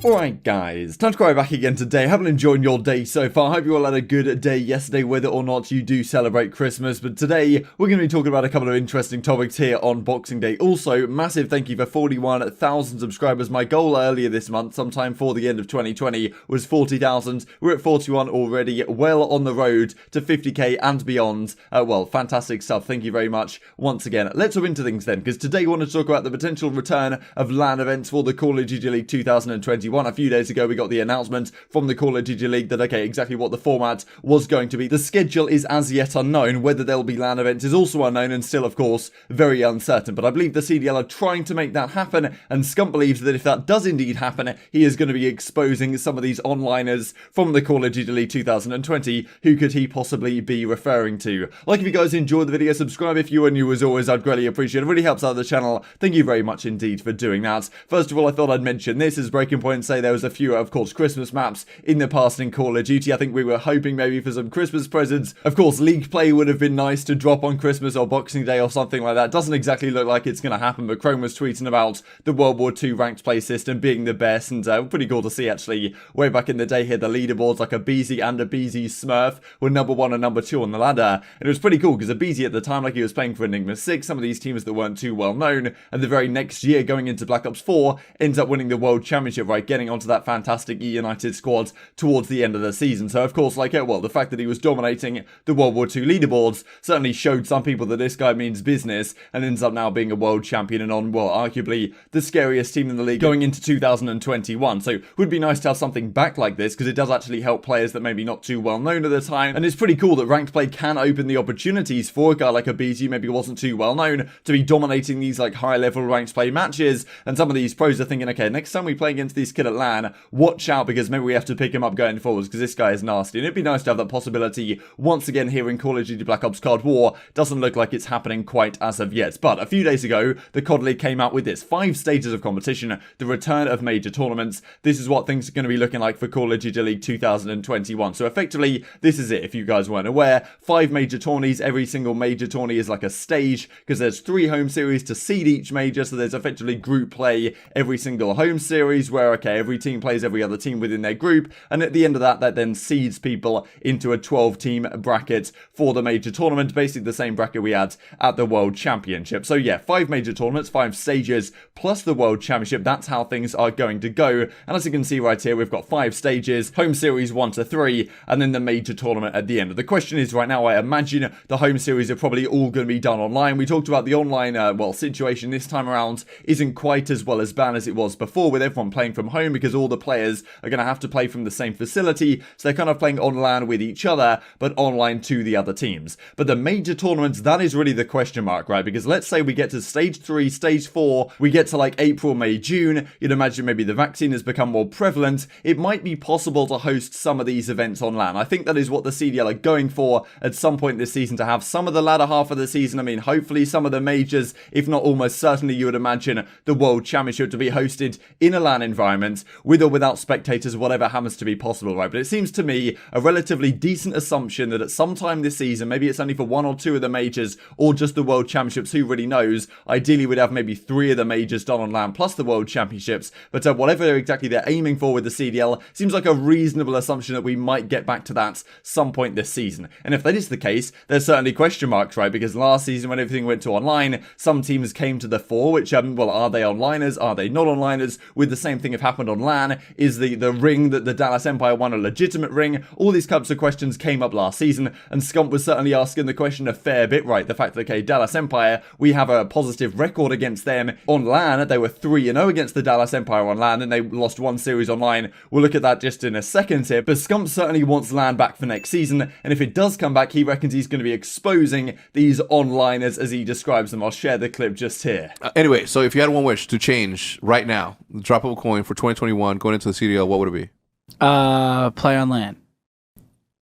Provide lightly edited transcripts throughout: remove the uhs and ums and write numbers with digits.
Alright guys, TacticalRab back again today. Haven't enjoyed your day so far. Hope you all had a good day yesterday, whether or not you do celebrate Christmas. But today, we're going to be talking about a couple of interesting topics here on Boxing Day. Also, massive thank you for 41,000 subscribers. My goal earlier this month, sometime for the end of 2020, was 40,000. We're at 41 already, well on the road to 50k and beyond. Well, fantastic stuff. Thank you very much once again. Let's hop into things then, because today we want to talk about the potential return of LAN events for the Call of Duty League 2021. A few days ago, we got the announcement from the Call of Duty League that, okay, exactly what the format was going to be. The schedule is as yet unknown. Whether there'll be LAN events is also unknown and still, of course, very uncertain. But I believe the CDL are trying to make that happen, and Scump believes that if that does indeed happen, he is going to be exposing some of these onliners from the Call of Duty League 2020. Who could he possibly be referring to? Like, if you guys enjoyed the video, subscribe if you are new as always. I'd greatly appreciate it. It really helps out the channel. Thank you very much indeed for doing that. First of all, I thought I'd mention this as Breaking Point say there was a few, of course, Christmas maps in the past in Call of Duty. I think we were hoping maybe for some Christmas presents. Of course, League play would have been nice to drop on Christmas or Boxing Day or something like that. Doesn't exactly look like it's going to happen, but Chrome was tweeting about the World War II ranked play system being the best, and pretty cool to see actually. Way back in the day here, the leaderboards like a BZ and a BZ Smurf were number 1 and number 2 on the ladder, and it was pretty cool because a BZ at the time, like he was playing for Enigma 6, some of these teams that weren't too well known, and the very next year going into Black Ops 4 ends up winning the World Championship, right, getting onto that fantastic United squad towards the end of the season. So of course, like, well, the fact that he was dominating the World War II leaderboards certainly showed some people that this guy means business, and ends up now being a world champion and on, well, arguably the scariest team in the league going into 2021. So it would be nice to have something back like this, because it does actually help players that maybe not too well known at the time, and it's pretty cool that ranked play can open the opportunities for a guy like a BZ maybe wasn't too well known to be dominating these like high level ranked play matches. And some of these pros are thinking, okay, next time we play against these kid at LAN, watch out, because maybe we have to pick him up going forwards because this guy is nasty. And it'd be nice to have that possibility once again here in Call of Duty Black Ops Cold War. Doesn't look like it's happening quite as of yet. But a few days ago, the COD League came out with this 5 stages of competition, the return of major tournaments. This is what things are going to be looking like for Call of Duty League 2021. So effectively, this is it. If you guys weren't aware, 5 major tourneys. Every single major tourney is like a stage, because there's 3 home series to seed each major. So there's effectively group play every single home series where, okay, every team plays every other team within their group, and at the end of that, that then seeds people into a 12-team bracket for the major tournament, basically the same bracket we had at the World Championship. So yeah, 5 major tournaments, 5 stages, plus the World Championship. That's how things are going to go. And as you can see right here, we've got 5 stages, home series 1 to 3, and then the major tournament at the end. The question is right now, I imagine the home series are probably all going to be done online. We talked about the online, well, situation this time around isn't quite as well as bad as it was before, with everyone playing from home, because all the players are going to have to play from the same facility, so they're kind of playing on LAN with each other, but online to the other teams. But the major tournaments, that is really the question mark, right? Because let's say we get to stage 3, stage 4, we get to like April, May, June, you'd imagine maybe the vaccine has become more prevalent, it might be possible to host some of these events on LAN. I think that is what the CDL are going for at some point this season, to have some of the latter half of the season, I mean, hopefully some of the majors, if not almost certainly, you would imagine the World Championship to be hosted in a LAN environment, with or without spectators, whatever happens to be possible, right? But it seems to me a relatively decent assumption that at some time this season, maybe it's only for 1 or 2 of the majors, or just the World Championships, who really knows, ideally we'd have maybe 3 of the majors done on LAN plus the World Championships, but whatever exactly they're aiming for with the CDL, seems like a reasonable assumption that we might get back to that some point this season. And if that is the case, there's certainly question marks, right? Because last season when everything went to online, some teams came to the fore, which, well, are they onliners? Are they not onliners? Would the same thing have happened on LAN? Is the ring that the Dallas Empire won a legitimate ring? All these types of questions came up last season, and Scump was certainly asking the question a fair bit, right? The fact that, okay, Dallas Empire, we have a positive record against them on LAN. They were 3-0 against the Dallas Empire on LAN, and they lost 1 series online. We'll look at that just in a second here, but Scump certainly wants LAN back for next season, and if it does come back, he reckons he's going to be exposing these onliners as he describes them. I'll share the clip just here. Anyway, so if you had one wish to change right now, drop of a coin for 2021 going into the CDL, what would it be? Play on LAN.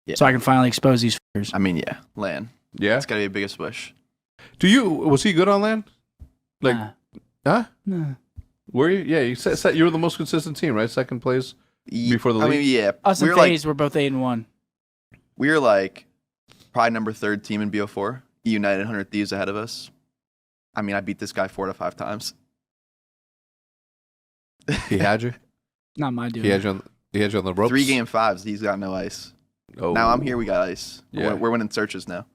Yeah. So I can finally expose these f***ers. I mean, yeah, LAN. Yeah? It's got to be the biggest wish. Was he good on LAN? Like, huh? Nah. Were you? Yeah, you said you were the most consistent team, right? Second place before the league? I mean, yeah. Us and FaZe were both 8-1. We were like probably number 3rd team in BO4. United 100 Thieves ahead of us. I mean, I beat this guy 4 to 5 times. He had you? Not my doing. He had you on the ropes. 3 game 5s. He's got no ice. Oh. Now I'm here. We got ice. Yeah. We're winning searches now.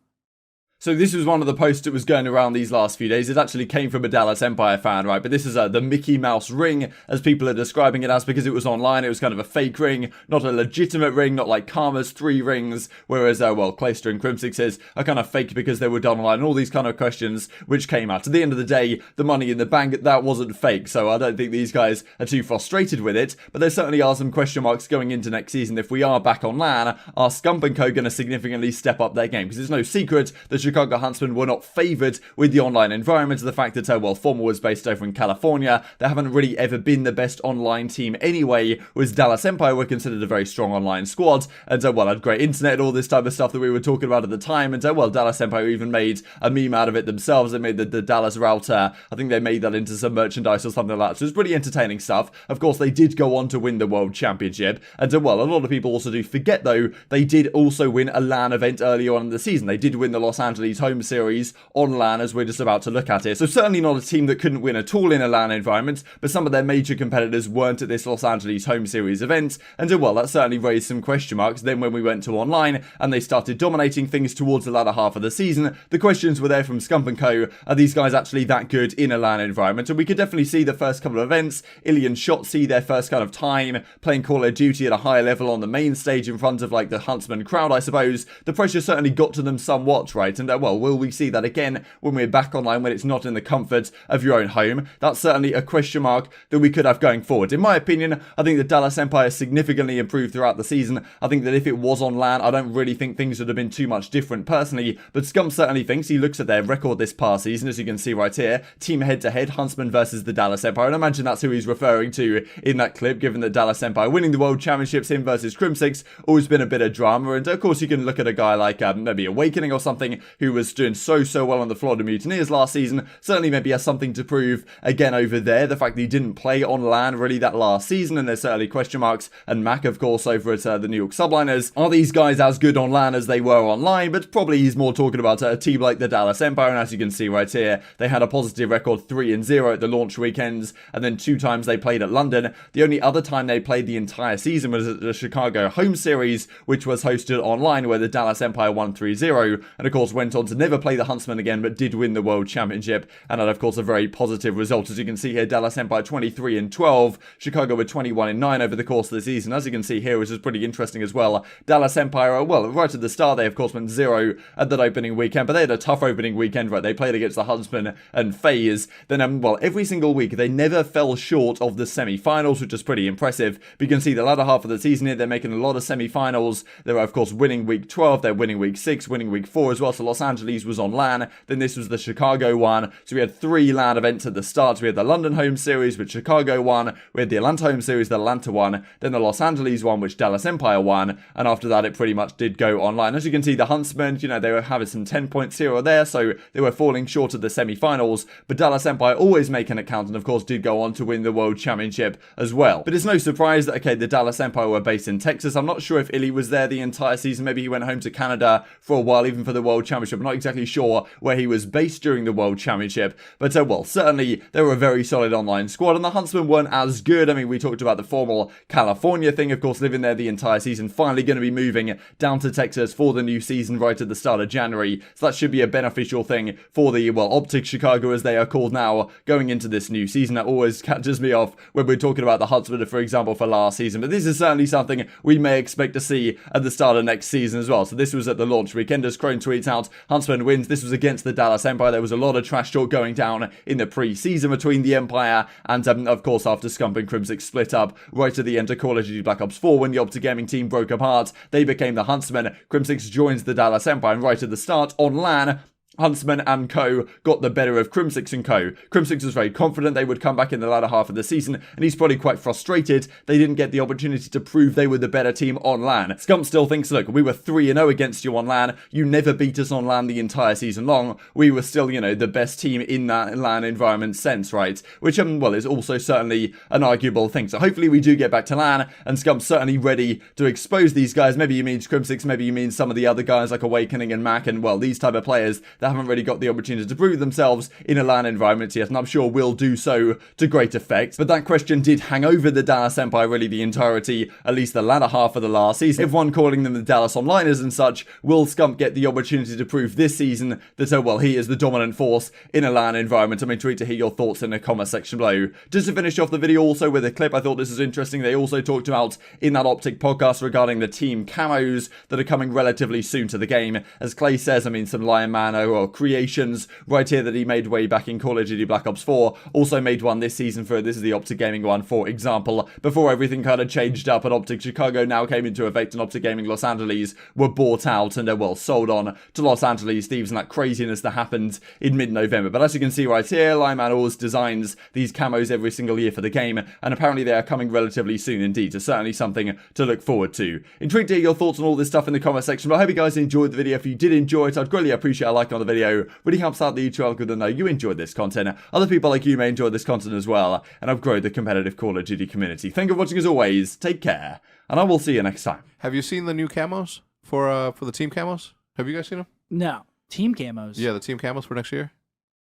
So this was one of the posts that was going around these last few days. It actually came from a Dallas Empire fan, right? But this is the Mickey Mouse ring, as people are describing it as, because it was online. It was kind of a fake ring, not a legitimate ring, not like Karma's 3 rings. Whereas, well, Clayster and Crimsix's are kind of fake because they were done online. And all these kind of questions which came out. At the end of the day, the money in the bank, that wasn't fake. So I don't think these guys are too frustrated with it. But there certainly are some question marks going into next season. If we are back on LAN, are Scump and Co going to significantly step up their game? Because it's no secret that Chicago Huntsmen were not favoured with the online environment. The fact that, well, Former was based over in California. They haven't really ever been the best online team anyway, whereas Dallas Empire were considered a very strong online squad. And, well, had great internet, all this type of stuff that we were talking about at the time. And, well, Dallas Empire even made a meme out of it themselves. They made the Dallas router. I think they made that into some merchandise or something like that. So it's pretty entertaining stuff. Of course, they did go on to win the World Championship. And, well, a lot of people also do forget, though, they did also win a LAN event earlier on in the season. They did win the Los Angeles home series on LAN, as we're just about to look at it. So certainly not a team that couldn't win at all in a LAN environment, but some of their major competitors weren't at this Los Angeles home series event, and well, that certainly raised some question marks. Then when we went to online and they started dominating things towards the latter half of the season, the questions were there from Scump and Co. Are these guys actually that good in a LAN environment? And we could definitely see the first couple of events, Illy and Shotzi, their first kind of time playing Call of Duty at a higher level on the main stage in front of like the Huntsman crowd, I suppose. The pressure certainly got to them somewhat, right? And well, will we see that again when we're back online, when it's not in the comfort of your own home? That's certainly a question mark that we could have going forward. In my opinion, I think the Dallas Empire significantly improved throughout the season. I think that if it was on LAN, I don't really think things would have been too much different personally, but Scump certainly thinks. He looks at their record this past season, as you can see right here, team head-to-head, Huntsman versus the Dallas Empire, and I imagine that's who he's referring to in that clip, given that Dallas Empire winning the World Championships, him versus Crimsix, always been a bit of drama. And of course you can look at a guy like maybe Awakening or something, who was doing so well on the Florida Mutineers last season, certainly maybe has something to prove again over there. The fact that he didn't play on LAN really that last season, and there's certainly question marks. And Mac, of course, over at the New York Subliners. Are these guys as good on LAN as they were online? But probably he's more talking about a team like the Dallas Empire, and as you can see right here, they had a positive record 3-0 at the launch weekends, and then 2 times they played at London. The only other time they played the entire season was at the Chicago home series, which was hosted online, where the Dallas Empire won 3-0, and of course went on to never play the Huntsman again, but did win the World Championship, and had of course a very positive result. As you can see here, Dallas Empire 23-12, Chicago were 21-9 over the course of the season. As you can see here, which is pretty interesting as well, Dallas Empire, well, right at the start, they of course went 0 at that opening weekend, but they had a tough opening weekend, right? They played against the Huntsman and FaZe. Then, well, every single week, they never fell short of the semi-finals, which is pretty impressive. But you can see the latter half of the season here, they're making a lot of semi-finals. They were, of course, winning week 12, they're winning week 6, winning week 4 as well. So Los Angeles was on LAN, then this was the Chicago one. So we had 3 LAN events at the start. We had the London home series, which Chicago won. We had the Atlanta home series, that Atlanta won. Then the Los Angeles one, which Dallas Empire won. And after that, it pretty much did go online. As you can see, the Huntsmen, you know, they were having some 10 points here or there, so they were falling short of the semi-finals. But Dallas Empire always make an account, and of course did go on to win the World Championship as well. But it's no surprise that, okay, the Dallas Empire were based in Texas. I'm not sure if Illy was there the entire season. Maybe he went home to Canada for a while, even for the World Championship. I'm not exactly sure where he was based during the World Championship. But, well, certainly they were a very solid online squad, and the Huntsmen weren't as good. I mean, we talked about the formal California thing, of course, living there the entire season, finally going to be moving down to Texas for the new season right at the start of January. So that should be a beneficial thing for the, well, OpTic Chicago, as they are called now, going into this new season. That always catches me off when we're talking about the Huntsmen, for example, for last season. But this is certainly something we may expect to see at the start of next season as well. So this was at the launch weekend, as Crone tweets out, Huntsmen wins. This was against the Dallas Empire. There was a lot of trash talk going down in the pre-season between the Empire and, of course, after Scump and Crimsix split up right at the end of Call of Duty Black Ops 4, when the OpTic Gaming team broke apart, they became the Huntsmen. Crimsix joins the Dallas Empire, and right at the start on LAN, Huntsman and Co. got the better of Crimsix and Co. Crimsix was very confident they would come back in the latter half of the season, and he's probably quite frustrated they didn't get the opportunity to prove they were the better team on LAN. Scump still thinks, look, we were 3-0 against you on LAN. You never beat us on LAN the entire season long. We were still, you know, the best team in that LAN environment sense, right? Which, well, is also certainly an arguable thing. So hopefully we do get back to LAN, and Scump's certainly ready to expose these guys. Maybe he means Crimsix, maybe he means some of the other guys like Awakening and Mac, and, well, these type of players that haven't really got the opportunity to prove themselves in a LAN environment yet, and I'm sure will do so to great effect. But that question did hang over the Dallas Empire really the entirety, at least the latter half of the last season. Everyone calling them the Dallas Onliners and such. Will Scump get the opportunity to prove this season that, oh well, he is the dominant force in a LAN environment? I'm intrigued to hear your thoughts in the comment section below. Just to finish off the video also with a clip, I thought this was interesting. They also talked about in that OpTic podcast regarding the team camos that are coming relatively soon to the game. As Clay says, I mean, some Lion Mano or creations right here that he made way back in Call of Duty Black Ops 4. Also made one this season for, this is the OpTic Gaming one, for example, before everything kind of changed up and OpTic Chicago now came into effect and OpTic Gaming Los Angeles were bought out and they're well sold on to Los Angeles Thieves and that craziness that happened in mid-November. But as you can see right here, Lion Man always designs these camos every single year for the game, and apparently they are coming relatively soon indeed, so certainly something to look forward to. Intrigued to hear your thoughts on all this stuff in the comment section, but I hope you guys enjoyed the video. If you did enjoy it, I'd greatly appreciate a like on the video. Really helps out the YouTube algorithm though you enjoyed this content. Other people like you may enjoy this content as well, and I've grown the competitive Call of Duty community. Thank you for watching as always, take care, and I will see you next time. Have you seen the new camos for the team camos? Have you guys seen them? No. Team camos? Yeah, the team camos for next year.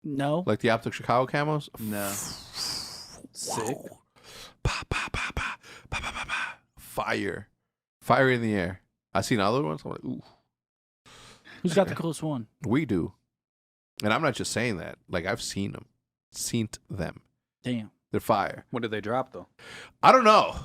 No. Like the OpTic Chicago camos. No. Sick. Fire, fire in the air. I seen other ones. I'm like, ooh. Who's got the coolest one? We do, and I'm not just saying that. Like I've seen them, Damn. They're fire. When did they drop though? I don't know.